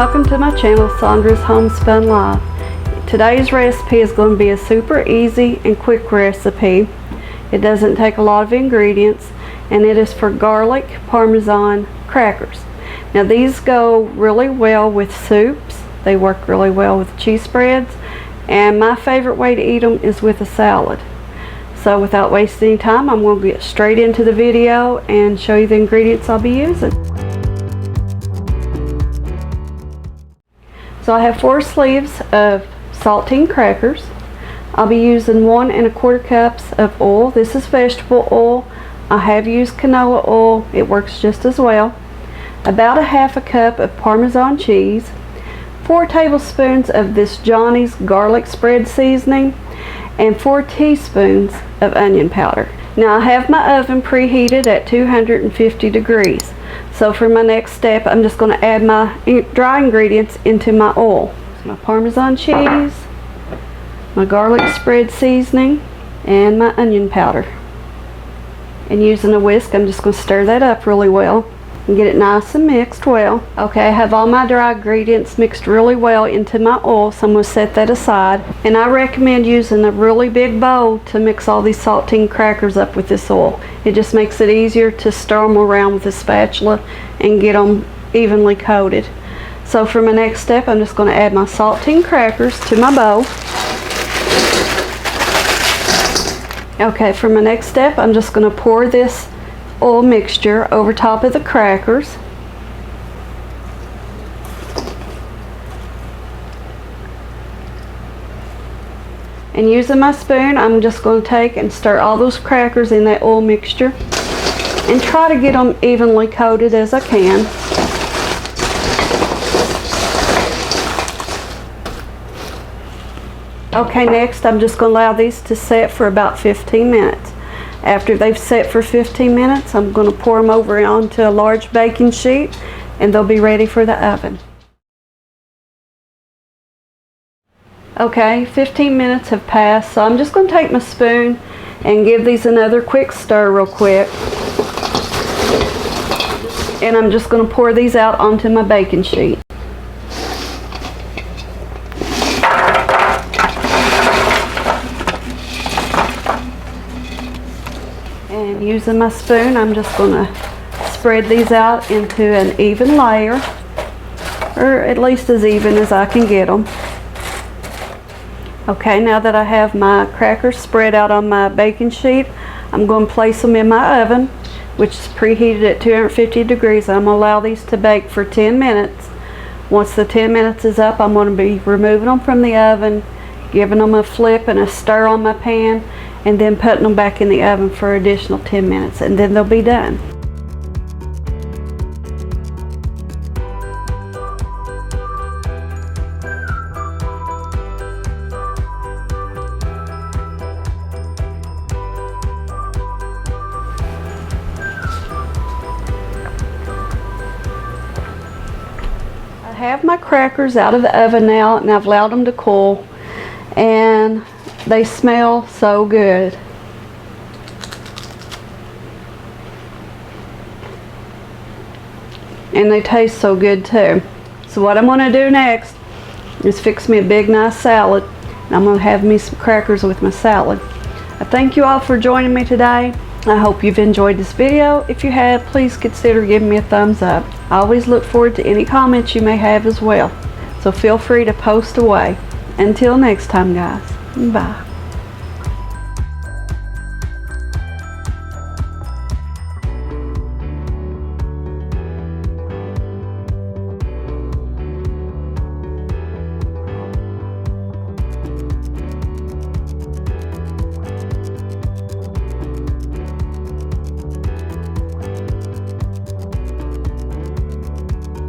welcome to my channel, Sandra's Homespun Life. Today's recipe is going to be a super easy and quick recipe. It doesn't take a lot of ingredients, and it is for garlic Parmesan crackers. Now these go really well with soups. They work really well with cheese spreads, and my favorite way to eat them is with a salad. So without wasting any time, I'm going to get straight into the video and show you the ingredients I'll be using. So I have 4 sleeves of saltine crackers. I'll be using 1 1/4 cups of oil. This is vegetable oil. I have used canola oil. It works just as well. About a 1/2 cup of Parmesan cheese. 4 tablespoons of this Johnny's garlic spread seasoning. And 4 teaspoons of onion powder. Now I have my oven preheated at 250 degrees. So for my next step, I'm just going to add my dry ingredients into my oil. My Parmesan cheese, my garlic spread seasoning, and my onion powder. And using a whisk, I'm just going to stir that up really well and get it nice and mixed well. Okay, I have all my dry ingredients mixed really well into my oil, so I'm going to set that aside. And I recommend using a really big bowl to mix all these saltine crackers up with this oil. It just makes it easier to stir them around with a spatula and get them evenly coated. So for my next step, I'm just going to add my saltine crackers to my bowl. Okay, for my next step, I'm just going to pour this oil mixture over top of the crackers. And using my spoon, I'm just going to take and stir all those crackers in that oil mixture and try to get them evenly coated as I can. Okay, next I'm just going to allow these to set for about 15 minutes. After they've set for 15 minutes, I'm going to pour them over onto a large baking sheet and they'll be ready for the oven. Okay, 15 minutes have passed, so I'm just going to take my spoon and give these another quick stir real quick. And I'm just going to pour these out onto my baking sheet. And using my spoon, I'm just going to spread these out into an even layer, or at least as even as I can get them. Okay, now that I have my crackers spread out on my baking sheet, I'm going to place them in my oven, which is preheated at 250 degrees. I'm going to allow these to bake for 10 minutes. Once the 10 minutes is up, I'm going to be removing them from the oven, giving them a flip and a stir on my pan, and then putting them back in the oven for an additional 10 minutes, and then they'll be done. I have my crackers out of the oven now, and I've allowed them to cool, and they smell so good. And they taste so good too. So what I'm going to do next is fix me a big nice salad. And I'm going to have me some crackers with my salad. I thank you all for joining me today. I hope you've enjoyed this video. If you have, please consider giving me a thumbs up. I always look forward to any comments you may have as well. So feel free to post away. Until next time, guys. Bye.